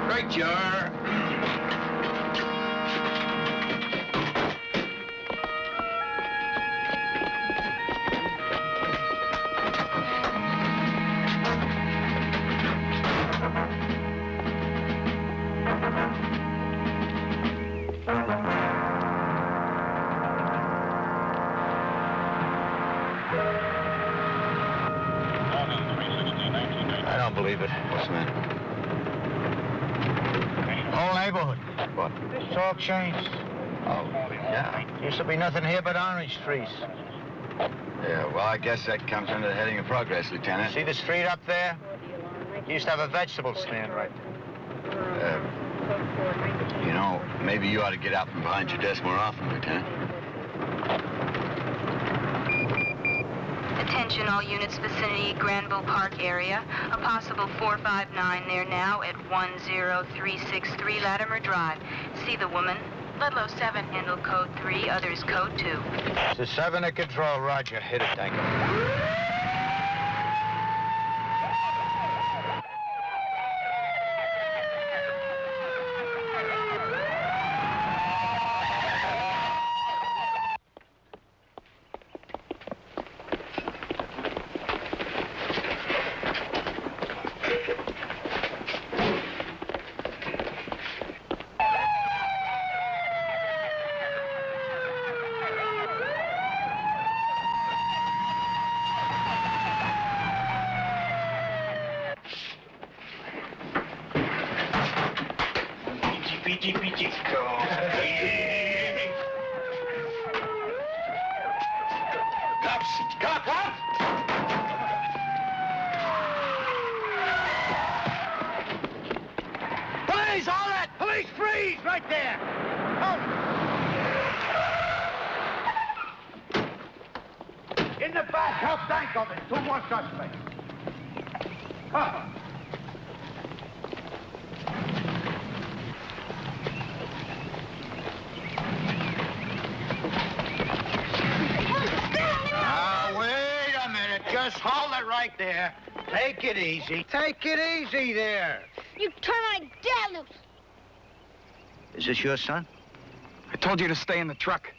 Right, jar. I don't believe it. What's the matter? Whole neighborhood. What? It's all changed. Oh, yeah. Used to be nothing here but orange trees. Yeah, well, I guess that comes under the heading of progress, Lieutenant. See the street up there? Used to have a vegetable stand right there. You know, maybe you ought to get out from behind your desk more often, Lieutenant. Attention all units vicinity Granville Park area. A possible 459 there now at 10363 Latimer Drive. See the woman. Ludlow 7, handle code 3, others code 2. It's the 7 at control, roger. Hit it, Danko. Police, all that! Police, freeze! Right there! In the back, help Danko. There's 2 more suspects. Come. Now, wait a minute. Just hold it right there. Take it easy. Take it easy there. You turn my dad loose. Is this your son? I told you to stay in the truck.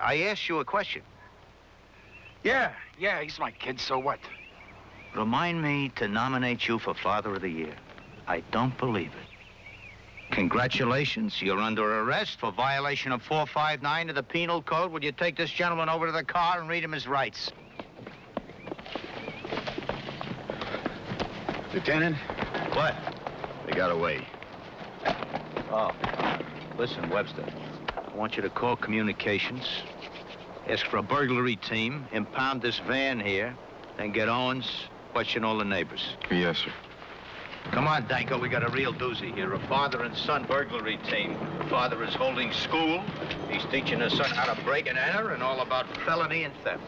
I asked you a question. Yeah, he's my kid, so what? Remind me to nominate you for Father of the Year. I don't believe it. Congratulations, you're under arrest for violation of 459 of the Penal Code. Will you take this gentleman over to the car and read him his rights? Lieutenant? What? They got away. Oh, listen, Webster. I want you to call communications, ask for a burglary team, impound this van here, then get Owens, question all the neighbors. Yes, sir. Come on, Danko, we got a real doozy here. A father and son burglary team. Father is holding school. He's teaching his son how to break and enter and all about felony and theft.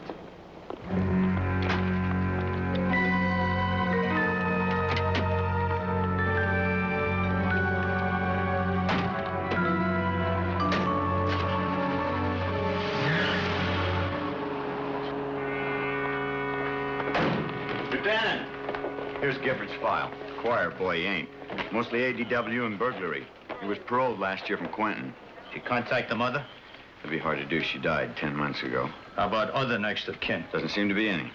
Lieutenant! Here's Gifford's file. Choir boy, he ain't. Mostly ADW and burglary. He was paroled last year from Quentin. Did you contact the mother? It'd be hard to do. She died 10 months ago. How about other next of kin? Doesn't seem to be any.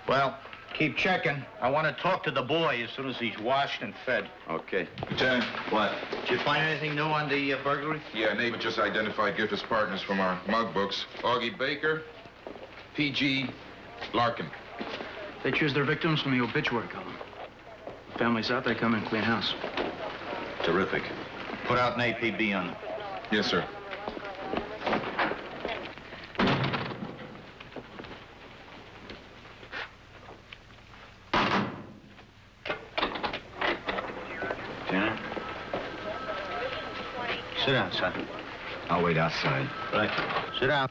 Well, keep checking. I want to talk to the boy as soon as he's washed and fed. Okay. Lieutenant. What? Did you find anything new on the burglary? Yeah, neighbor just identified Gifford's partners from our mug books. Augie Baker, P.G. Larkin. They choose their victims from the obituary column. Families out there come and clean house. Terrific. Put out an APB on them. Yes, sir. Lieutenant? Sit down, son. I'll wait outside. Right. Sit down.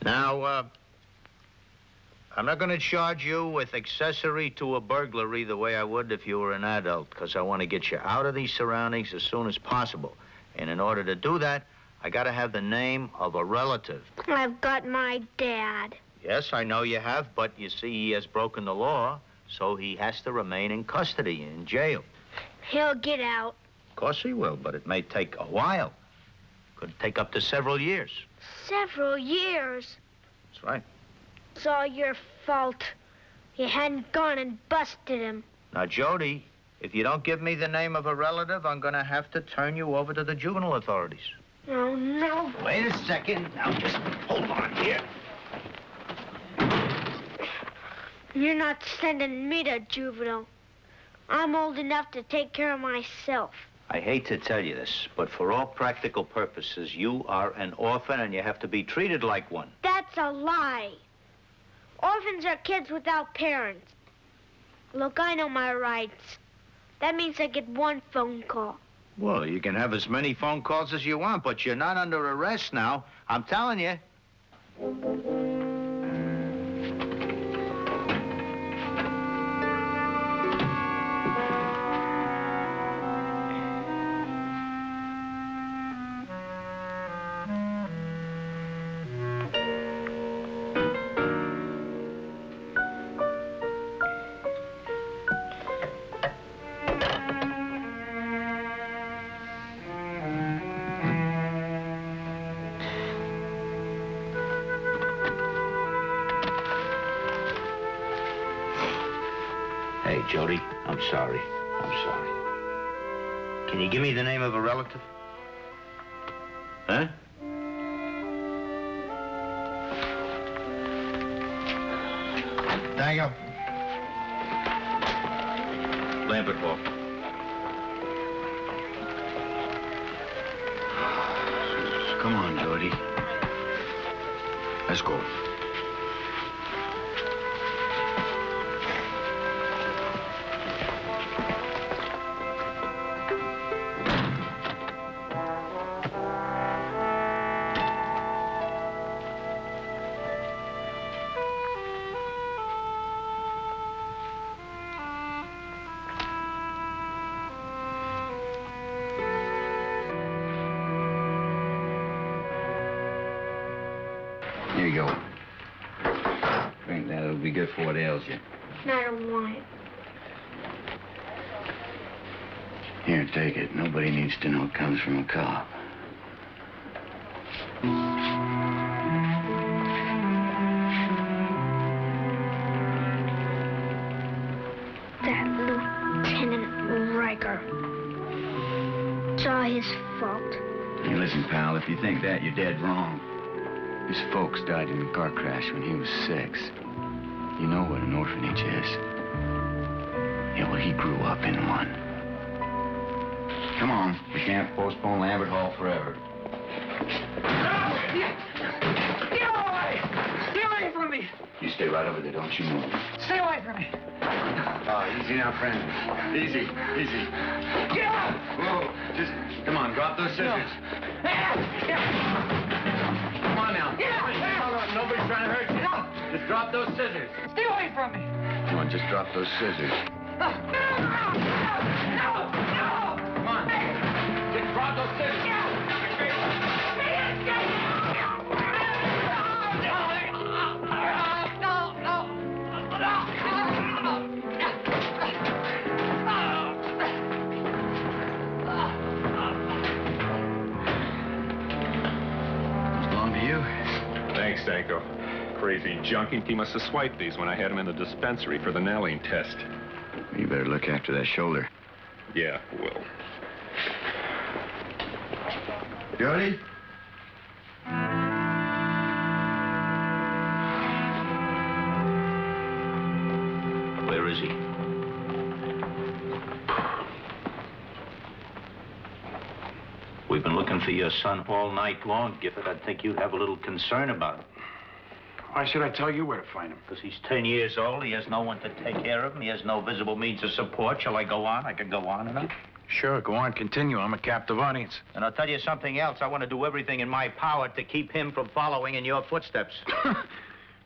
Now, I'm not going to charge you with accessory to a burglary the way I would if you were an adult, because I want to get you out of these surroundings as soon as possible. And in order to do that, I got to have the name of a relative. I've got my dad. Yes, I know you have, but you see, he has broken the law, so he has to remain in custody, in jail. He'll get out. Of course he will, but it may take a while. Could take up to several years. Several years. That's right. It's all your fault. You hadn't gone and busted him. Now, Jody, if you don't give me the name of a relative, I'm going to have to turn you over to the juvenile authorities. Oh, no. Wait a second. Now, just hold on here. You're not sending me to juvenile. I'm old enough to take care of myself. I hate to tell you this, but for all practical purposes, you are an orphan and you have to be treated like one. That's a lie. Orphans are kids without parents. Look, I know my rights. That means I get one phone call. Well, you can have as many phone calls as you want, but you're not under arrest now. I'm telling you. Hey, Jody, I'm sorry. I'm sorry. Can you give me the name of a relative? Huh? Thank you. Lambert Hall. Come on, Jody. Let's go. Here you go. Drink that. It'll be good for what ails you. I don't want it. Here, take it. Nobody needs to know it comes from a cop. That Lieutenant Riker. It's all his fault. Hey, listen, pal, if you think that, you're dead wrong. His folks died in a car crash when he was 6. You know what an orphanage is. Yeah, well, he grew up in one. Come on. We can't postpone Lambert Hall forever. Get away! Stay away from me! You stay right over there. Don't you move. Stay away from me! Oh, easy now, friend. Easy, easy. Get out! Whoa, just, come on, drop those scissors. Come on now. Nobody's trying to hurt you. No. Just drop those scissors. Stay away from me! Come on, just drop those scissors. No! Come on. Just drop those scissors. Belong to you. Thanks, Danko. Crazy junkie. He must have swiped these when I had him in the dispensary for the nalline test. You better look after that shoulder. Yeah, will. Jody? Where is he? We've been looking for your son all night long, Gifford. I think you'd have a little concern about him. Why should I tell you where to find him? Because he's 10 years old. He has no one to take care of him. He has no visible means of support. Shall I go on? I can go on and on. Sure, go on, continue. I'm a captive audience. And I'll tell you something else. I want to do everything in my power to keep him from following in your footsteps.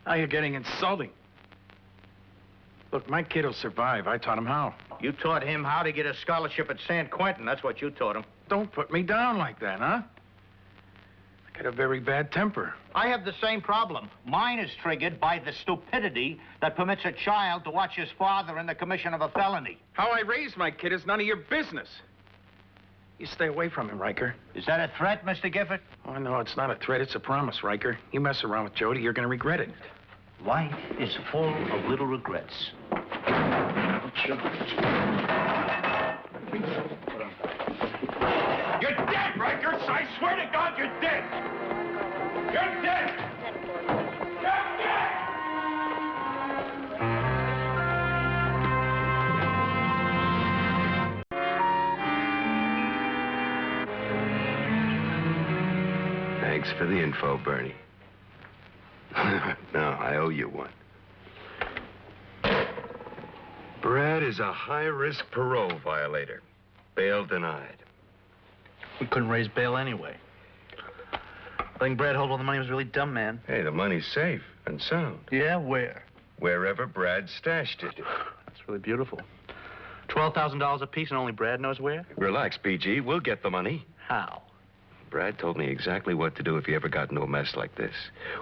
Now you're getting insulting. Look, my kid will survive. I taught him how. You taught him how to get a scholarship at San Quentin. That's what you taught him. Don't put me down like that, huh? I got a very bad temper. I have the same problem. Mine is triggered by the stupidity that permits a child to watch his father in the commission of a felony. How I raised my kid is none of your business. You stay away from him, Riker. Is that a threat, Mr. Gifford? Oh, no, it's not a threat. It's a promise, Riker. You mess around with Jody, you're going to regret it. Life is full of little regrets. You're dead, Riker! I swear to God, you're dead! You're dead! You're dead! Thanks for the info, Bernie. No, I owe you one. Brad is a high-risk parole violator. Bail denied. We couldn't raise bail anyway. Letting Brad hold all the money was really dumb, man. Hey, the money's safe and sound. Yeah, where? Wherever Brad stashed it. That's really beautiful. $12,000 apiece and only Brad knows where? Relax, PG. We'll get the money. How? Brad told me exactly what to do if he ever got into a mess like this.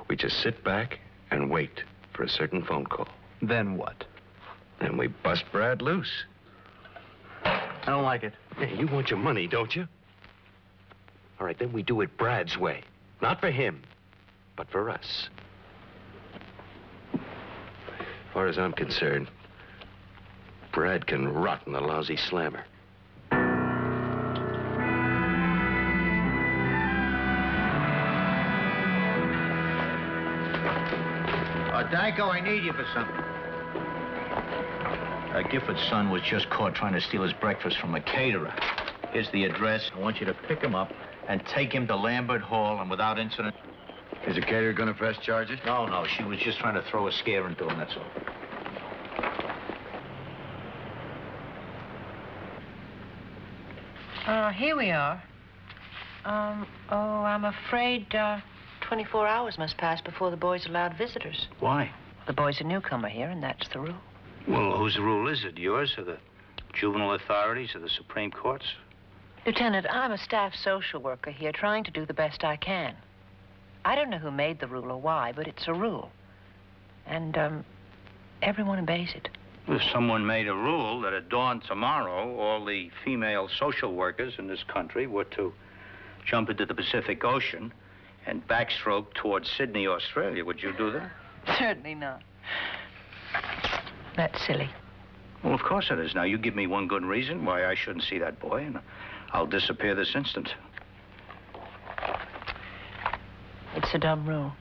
We just sit back and wait for a certain phone call. Then what? Then we bust Brad loose. I don't like it. Hey, you want your money, don't you? All right, then we do it Brad's way. Not for him, but for us. As far as I'm concerned, Brad can rot in the lousy slammer. Danko, I need you for something. Gifford's son was just caught trying to steal his breakfast from a caterer. Here's the address. I want you to pick him up and take him to Lambert Hall and without incident. Is the caterer going to press charges? No, she was just trying to throw a scare into him, that's all. Here we are. I'm afraid 24 hours must pass before the boy's allowed visitors. Why? The boy's a newcomer here, and that's the rule. Well, whose rule is it? Yours or the juvenile authorities or the Supreme Court's? Lieutenant, I'm a staff social worker here trying to do the best I can. I don't know who made the rule or why, but it's a rule. And, everyone obeys it. If someone made a rule that at dawn tomorrow, all the female social workers in this country were to jump into the Pacific Ocean and backstroke towards Sydney, Australia, would you do that? Certainly not. That's silly. Well, of course it is. Now, you give me one good reason why I shouldn't see that boy, and I'll disappear this instant. It's a dumb rule.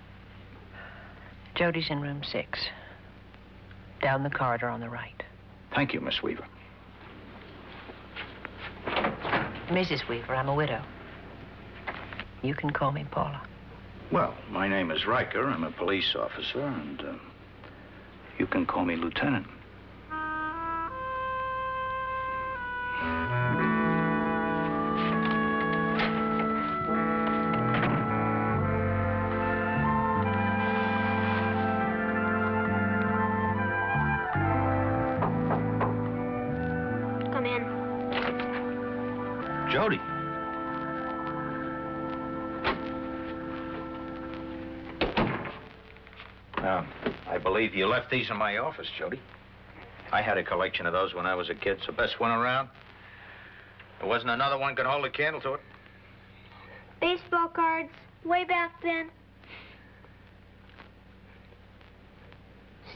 Jody's in room 6. Down the corridor on the right. Thank you, Miss Weaver. Mrs. Weaver, I'm a widow. You can call me Paula. Well, my name is Riker. I'm a police officer, and you can call me Lieutenant. Come in. Jody. I believe you left these in my office, Jody. I had a collection of those when I was a kid. It's the best one around. There wasn't another one could hold a candle to it. Baseball cards, way back then.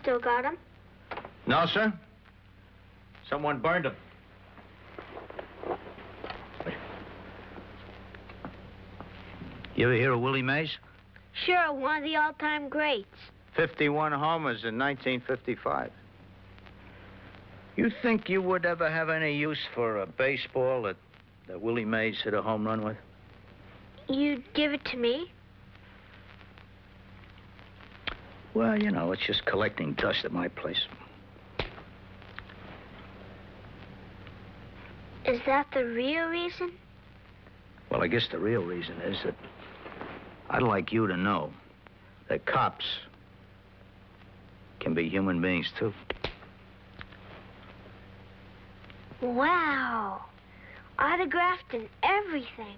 Still got them? No, sir. Someone burned them. You ever hear of Willie Mays? Sure, one of the all-time greats. 51 homers in 1955. You think you would ever have any use for a baseball that Willie Mays hit a home run with? You'd give it to me? Well, you know, it's just collecting dust at my place. Is that the real reason? Well, I guess the real reason is that I'd like you to know that cops can be human beings, too. Wow. Autographed and everything.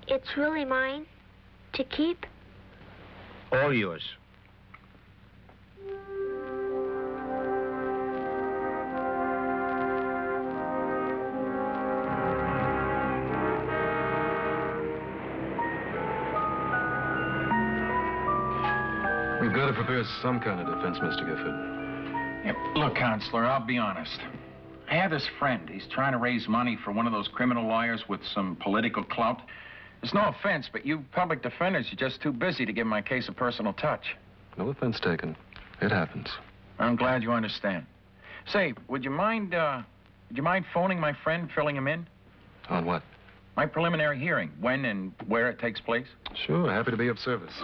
It's really mine to keep? All yours. We've got to prepare some kind of defense, Mr. Gifford. Yep. Look, Counselor, I'll be honest. I have this friend. He's trying to raise money for one of those criminal lawyers with some political clout. There's no offense, but you public defenders are just too busy to give my case a personal touch. No offense taken. It happens. I'm glad you understand. Say, would you mind phoning my friend, filling him in? On what? My preliminary hearing, when and where it takes place. Sure, happy to be of service.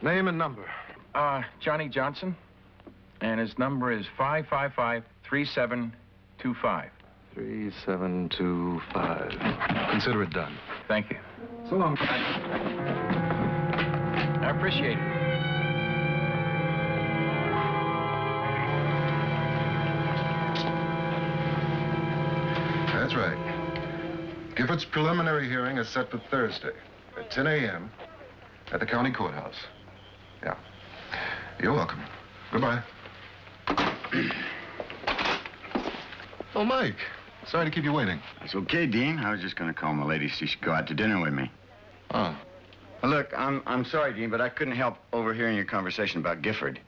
Name and number. Johnny Johnson. And his number is 555-3725. 3725. Consider it done. Thank you. So long. I appreciate it. That's right. Gifford's preliminary hearing is set for Thursday at 10 a.m. at the county courthouse. Yeah. You're welcome. Goodbye. Oh, Mike. Sorry to keep you waiting. It's okay, Dean. I was just going to call my lady so she should go out to dinner with me. Oh. Look, I'm sorry, Dean, but I couldn't help overhearing your conversation about Gifford.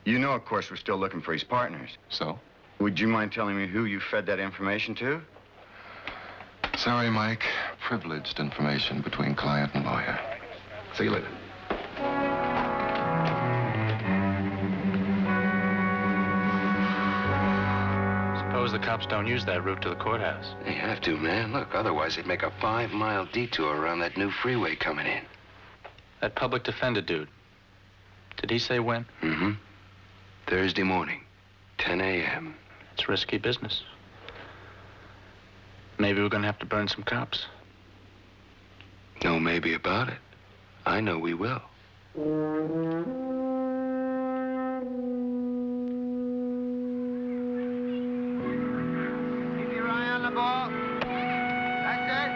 You know, of course, we're still looking for his partners. So? Would you mind telling me who you fed that information to? Sorry, Mike. Privileged information between client and lawyer. See you later. Suppose the cops don't use that route to the courthouse. They have to, man. Look, otherwise they'd make a 5-mile detour around that new freeway coming in. That public defender dude. Did he say when? Mm-hmm. Thursday morning, 10 a.m. It's risky business. Maybe we're gonna have to burn some cops. No maybe about it. I know we will. Keep your eye on the ball. That's it.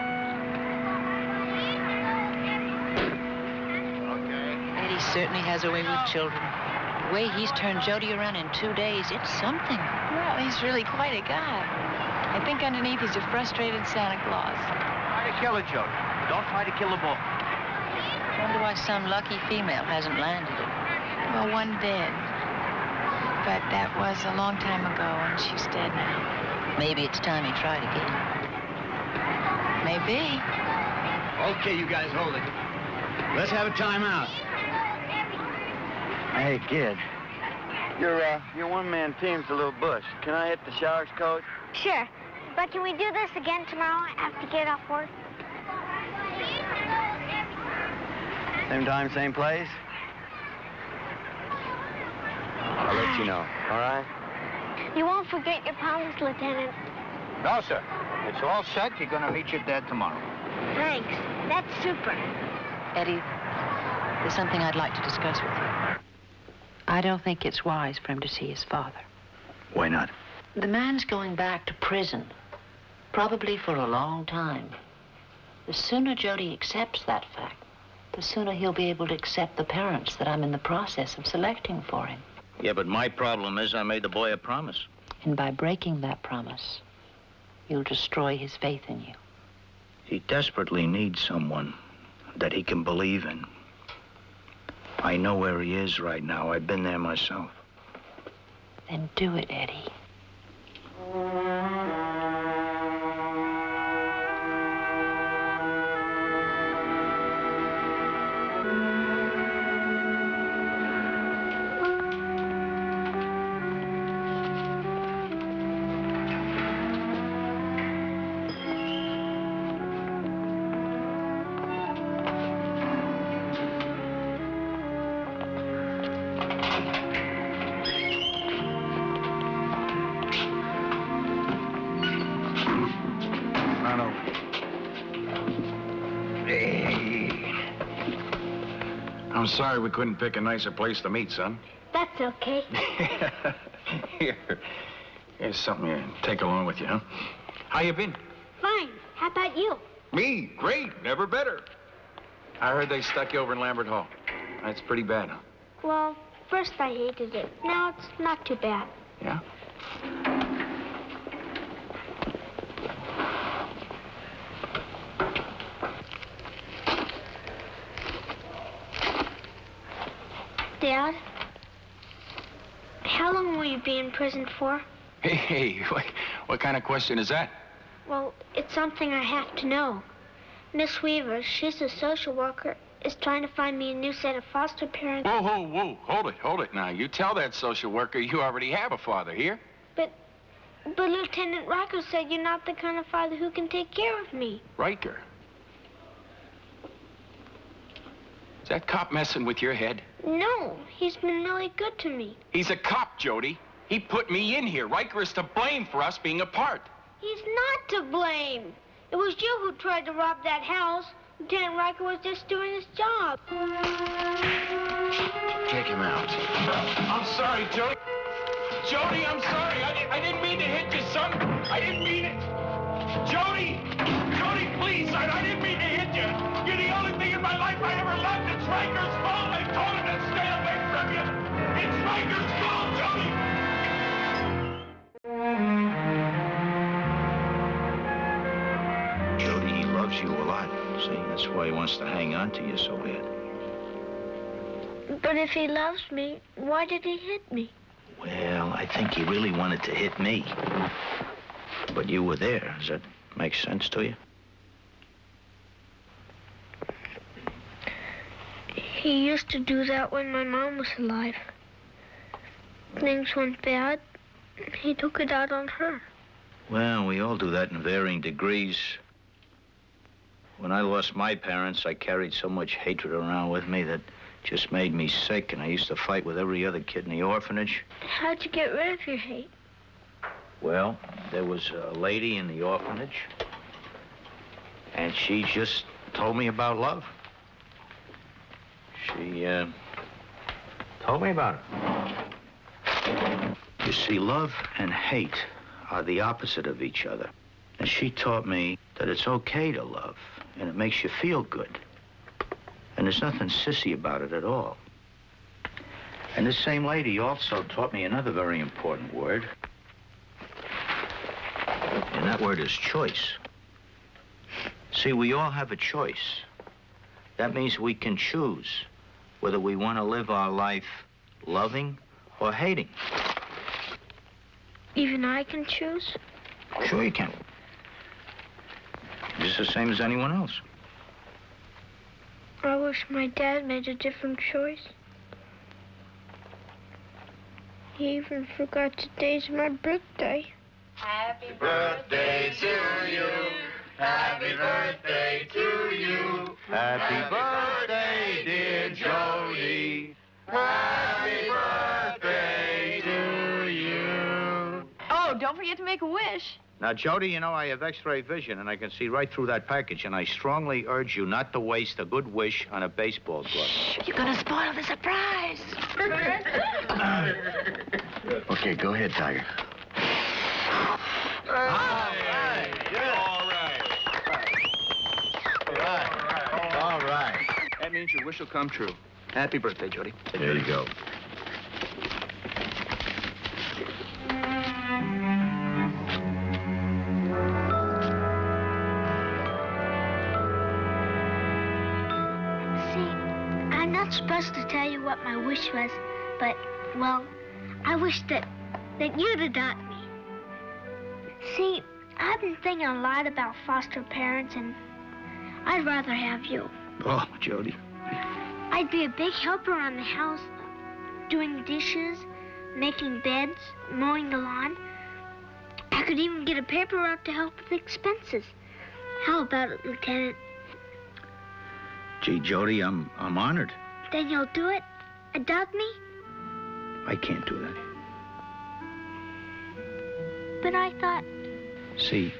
Okay. Eddie certainly has a way with children. The way he's turned Jody around in 2 days, it's something. Well, he's really quite a guy. I think underneath he's a frustrated Santa Claus. Try to kill her, Jody. Don't try to kill the ball. Wonder why some lucky female hasn't landed it. Well, one did. But that was a long time ago, and she's dead now. Maybe it's time he tried again. Maybe. Okay, you guys hold it. Let's have a timeout. Hey, kid. Your one-man team's a little bush. Can I hit the showers, coach? Sure. But can we do this again tomorrow after get off work? Same time, same place? I'll let you know, all right? You won't forget your promise, Lieutenant. No, sir. It's all set. You're gonna meet your dad tomorrow. Thanks. That's super. Eddie, there's something I'd like to discuss with you. I don't think it's wise for him to see his father. Why not? The man's going back to prison, probably for a long time. The sooner Jody accepts that fact, the sooner he'll be able to accept the parents that I'm in the process of selecting for him. Yeah, but my problem is I made the boy a promise. And by breaking that promise, you'll destroy his faith in you. He desperately needs someone that he can believe in. I know where he is right now. I've been there myself. Then do it, Eddie. I'm sorry we couldn't pick a nicer place to meet, son. That's okay. Here. Here's something you take along with you, huh? How you been? Fine. How about you? Me? Great. Never better. I heard they stuck you over in Lambert Hall. That's pretty bad, huh? Well, first I hated it. Now it's not too bad. Yeah? Dad, how long will you be in prison for? Hey, what kind of question is that? Well, it's something I have to know. Miss Weaver, she's a social worker, is trying to find me a new set of foster parents. Whoa. Hold it now. You tell that social worker you already have a father here. But Lieutenant Riker said you're not the kind of father who can take care of me. Riker? Is that cop messing with your head? No, he's been really good to me. He's a cop, Jody. He put me in here. Riker is to blame for us being apart. He's not to blame. It was you who tried to rob that house. Lieutenant Riker was just doing his job. Take him out. I'm sorry, Jody. Jody, I'm sorry. I didn't mean to hit you, son. I didn't mean it. Jody, please, son. I didn't mean to hit you. You're the only thing in my life I ever loved. It's Riker's fault. I told him to stay away from you. It's Riker's fault, Jody. Jody, he loves you a lot. See, that's why he wants to hang on to you so bad. But if he loves me, why did he hit me? Well, I think he really wanted to hit me. But you were there. Does that make sense to you? He used to do that when my mom was alive. Things went bad. He took it out on her. Well, we all do that in varying degrees. When I lost my parents, I carried so much hatred around with me that just made me sick, and I used to fight with every other kid in the orphanage. How'd you get rid of your hate? Well, there was a lady in the orphanage, and she just told me about love. She, told me about it. You see, love and hate are the opposite of each other. And she taught me that it's okay to love, and it makes you feel good. And there's nothing sissy about it at all. And this same lady also taught me another very important word. And that word is choice. See, we all have a choice. That means we can choose whether we want to live our life loving or hating. Even I can choose? Sure you can. Just the same as anyone else. I wish my dad made a different choice. He even forgot today's my birthday. Happy birthday to you. Happy birthday to you. Happy birthday, dear Jody. Happy birthday to you. Oh, don't forget to make a wish. Now, Jody, you know, I have x-ray vision, and I can see right through that package, and I strongly urge you not to waste a good wish on a baseball glove. You're gonna spoil the surprise. Okay, go ahead, Tiger. All right. That means your wish will come true. Happy birthday, Jody. There you go. I'm not supposed to tell you what my wish was, but, well, I wish that you'd adopt me. See, I've been thinking a lot about foster parents, and I'd rather have you. Oh, Jody. I'd be a big helper around the house, doing the dishes, making beds, mowing the lawn. I could even get a paper route to help with expenses. How about it, Lieutenant? Gee, Jody, I'm honored. Then you'll do it? Adopt me? I can't do that. But I thought... See,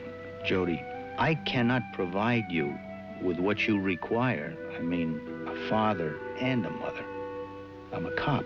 Jody, I cannot provide you with what you require. I mean, a father and a mother. I'm a cop.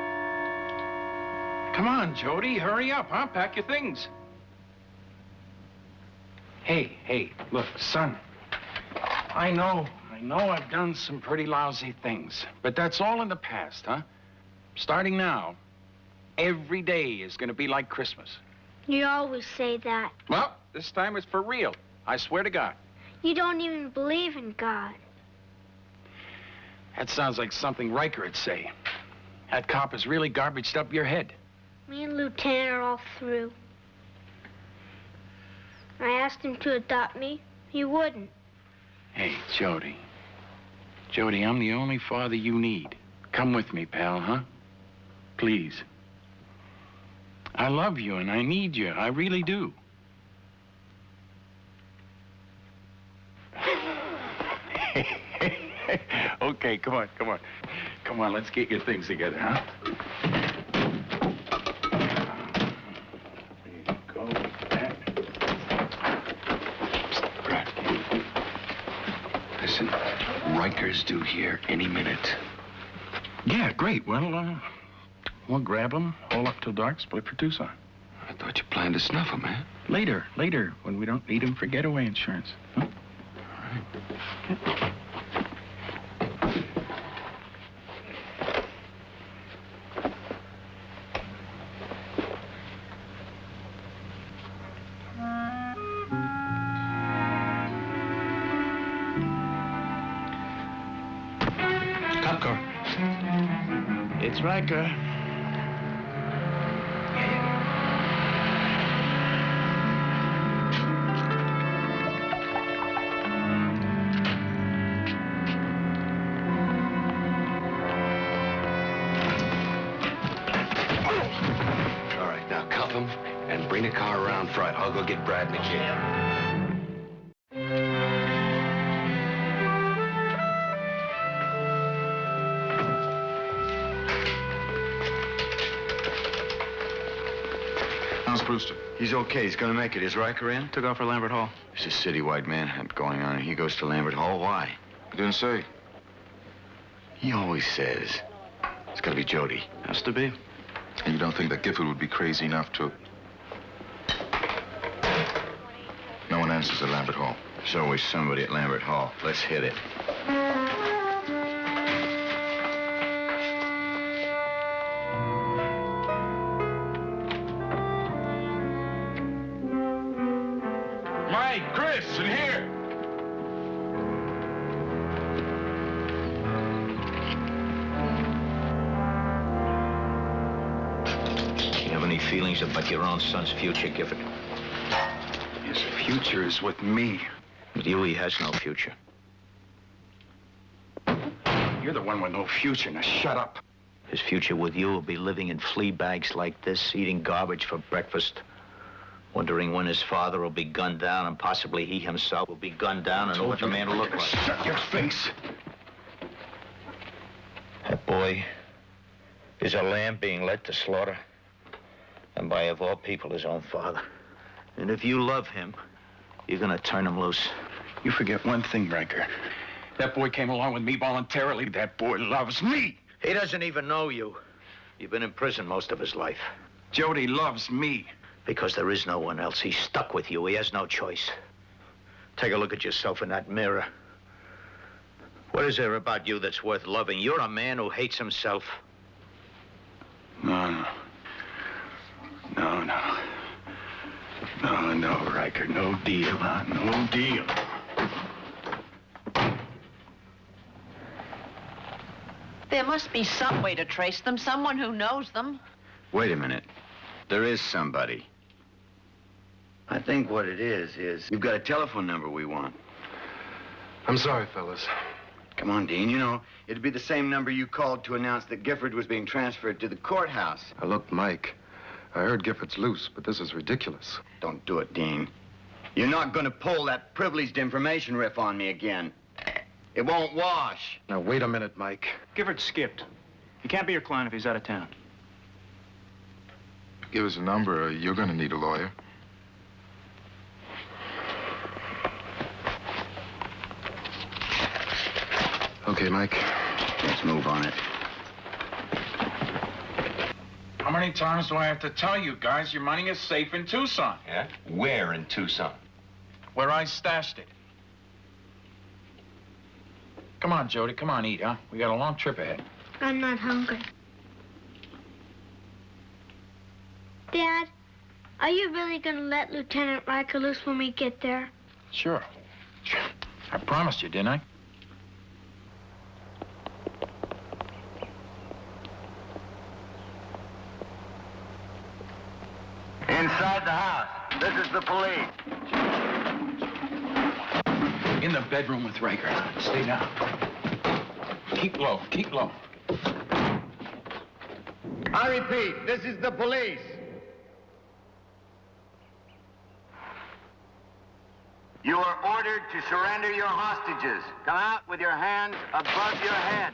Come on, Jody, hurry up, huh? Pack your things. Hey, look, son. I know I've done some pretty lousy things, but that's all in the past, huh? Starting now, every day is gonna be like Christmas. You always say that. Well, this time it's for real. I swear to God. You don't even believe in God. That sounds like something Riker would say. That cop has really garbaged up your head. Me and Lieutenant are all through. I asked him to adopt me. He wouldn't. Hey, Jody. Jody, I'm the only father you need. Come with me, pal, huh? Please. I love you and I need you. I really do. Okay, come on. Come on, let's get your things together, huh? There you go, that. Brad. Listen, Riker's due here any minute. Yeah, great. Well, we'll grab him, hold up till dark, split for Tucson. I thought you planned to snuff him, man. Later, when we don't need him for getaway insurance. Huh? All right. Cop car. It's Riker. All right, now cuff him and bring the car around front. I'll go get Brad McKay. How's Brewster? He's okay. He's gonna make it. Is Riker in? Took off for Lambert Hall. There's a citywide manhunt going on, and he goes to Lambert Hall. Why? He didn't say. He always says. It's gotta be Jody. Has to be. And you don't think that Gifford would be crazy enough to... No one answers at Lambert Hall. There's always somebody at Lambert Hall. Let's hit it. Mike, Chris, in here. You have any feelings about your own son's future, Gifford? His future is with me. With you, he has no future. You're the one with no future. Now shut up. His future with you will be living in flea bags like this, eating garbage for breakfast, wondering when his father will be gunned down, and possibly he himself will be gunned down, and what the man will look like. Shut your face. That boy is a lamb being led to slaughter, and by, of all people, his own father. And if you love him, you're gonna turn him loose. You forget one thing, Riker. That boy came along with me voluntarily. That boy loves me. He doesn't even know you. You've been in prison most of his life. Jody loves me. Because there is no one else. He's stuck with you. He has no choice. Take a look at yourself in that mirror. What is there about you that's worth loving? You're a man who hates himself. No, Riker. No deal, huh? No deal. There must be some way to trace them, someone who knows them. Wait a minute. There is somebody. I think what it is you've got a telephone number we want. I'm sorry, fellas. Come on, Dean. You know, it'd be the same number you called to announce that Gifford was being transferred to the courthouse. Now, look, Mike, I heard Gifford's loose, but this is ridiculous. Don't do it, Dean. You're not going to pull that privileged information riff on me again. It won't wash. Now, wait a minute, Mike. Gifford skipped. He can't be your client if he's out of town. Give us a number, or you're going to need a lawyer. Okay, Mike. Let's move on it. How many times do I have to tell you guys your money is safe in Tucson? Yeah? Where in Tucson? Where I stashed it. Come on, Jody, come on, eat, huh? We got a long trip ahead. I'm not hungry. Dad, are you really gonna let Lieutenant Riker loose when we get there? Sure. I promised you, didn't I? Inside the house. This is the police. In the bedroom with Riker. Stay down. Keep low, keep low. I repeat, this is the police. You are ordered to surrender your hostages. Come out with your hands above your head.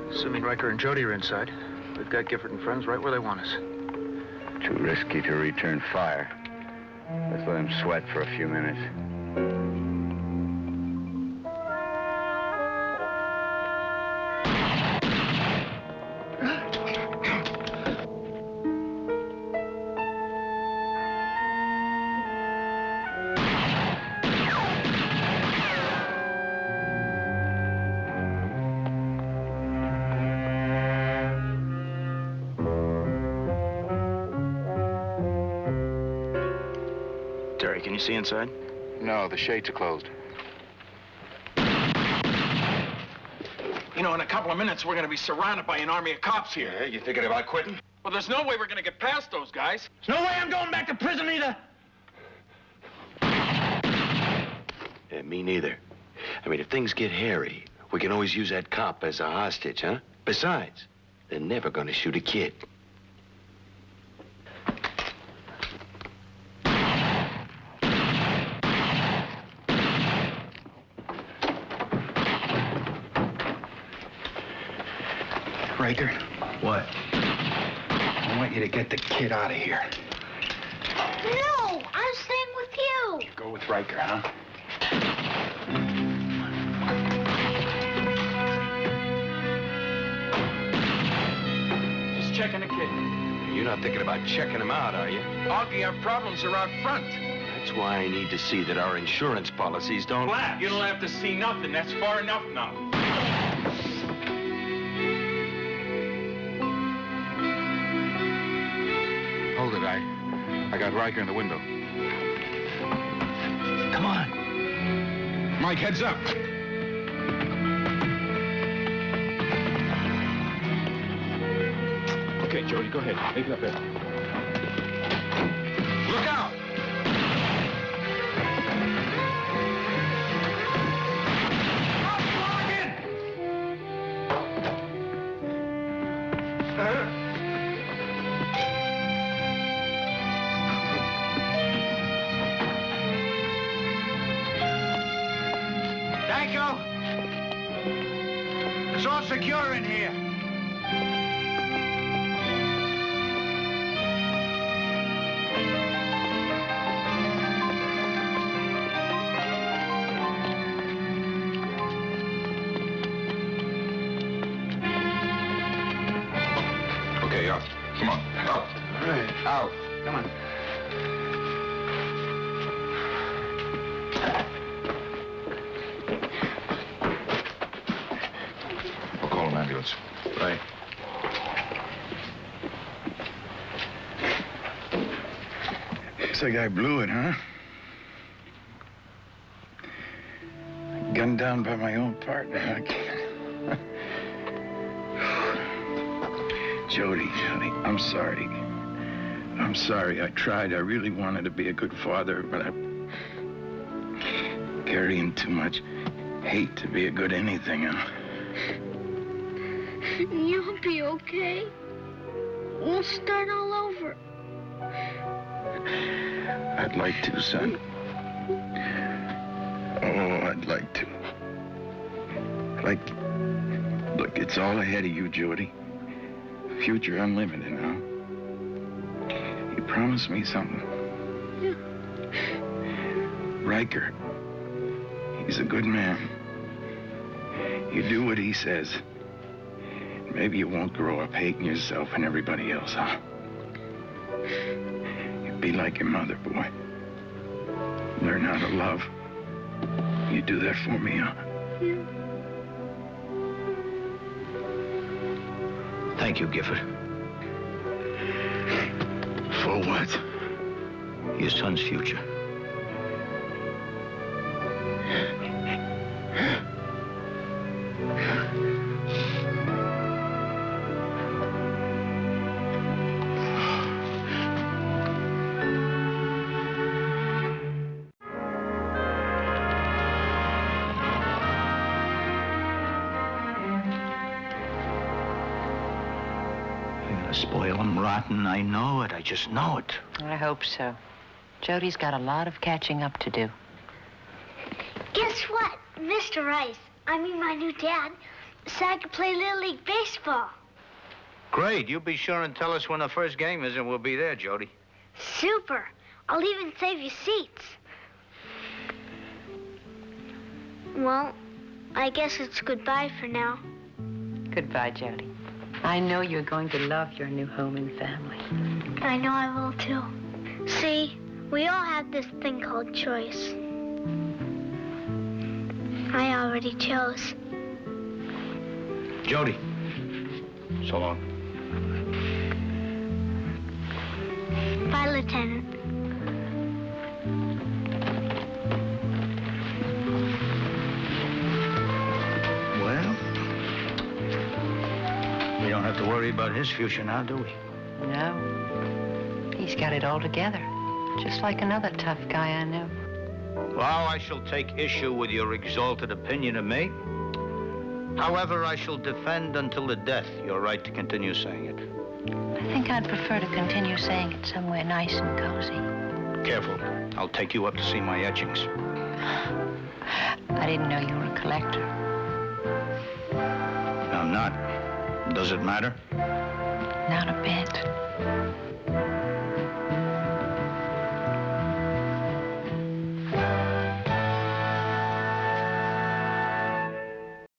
Assuming Riker and Jody are inside, we've got Gifford and friends right where they want us. Too risky to return fire. Let's let him sweat for a few minutes. Terry, can you see inside? No, the shades are closed. You know, in a couple of minutes, we're gonna be surrounded by an army of cops here. Yeah, you thinking about quitting? Well, there's no way we're gonna get past those guys. There's no way I'm going back to prison either. Yeah, me neither. I mean, if things get hairy, we can always use that cop as a hostage, huh? Besides, they're never gonna shoot a kid. Riker. What? I want you to get the kid out of here. No, I'm staying with you. Go with Riker, huh? Just checking the kid. You're not thinking about checking him out, are you? Augie, our problems are out front. That's why I need to see that our insurance policies don't lapse. You don't have to see nothing. That's far enough now. Hold it, I got Riker in the window. Come on. Mike, heads up. Okay, Jody, go ahead. Make it up there. Look out! Danko! It's all secure in here. Okay, up. Come on, up. All right. Out. Come on. We'll call an ambulance. Right. Looks like I blew it, huh? Gunned down by my own partner. I can't. Jody, I'm sorry. I'm sorry. I tried. I really wanted to be a good father, but I'm carrying too much hate to be a good anything. You'll be okay. We'll start all over. I'd like to, son. Oh, I'd like to. Look, it's all ahead of you, Jody. Future unlimited now. You promised me something. Yeah. Riker, he's a good man. You do what he says. Maybe you won't grow up hating yourself and everybody else, huh? You'd be like your mother, boy. Learn how to love. You do that for me, huh? Yeah. Thank you, Gifford. For what? Your son's future. Spoil him rotten. I know it. I just know it. I hope so. Jody's got a lot of catching up to do. Guess what? Mr. Rice, I mean my new dad, said I could play Little League Baseball. Great. You be sure and tell us when the first game is, and we'll be there, Jody. Super. I'll even save you seats. Well, I guess it's goodbye for now. Goodbye, Jody. I know you're going to love your new home and family. I know I will, too. See, we all have this thing called choice. I already chose. Jody. So long. Bye, Lieutenant. Well, we don't have to worry about his future now, do we? No. He's got it all together. Just like another tough guy I know. Well, I shall take issue with your exalted opinion of me. However, I shall defend until the death your right to continue saying it. I think I'd prefer to continue saying it somewhere nice and cozy. Careful. I'll take you up to see my etchings. I didn't know you were a collector. I'm not. Does it matter? Not a bit.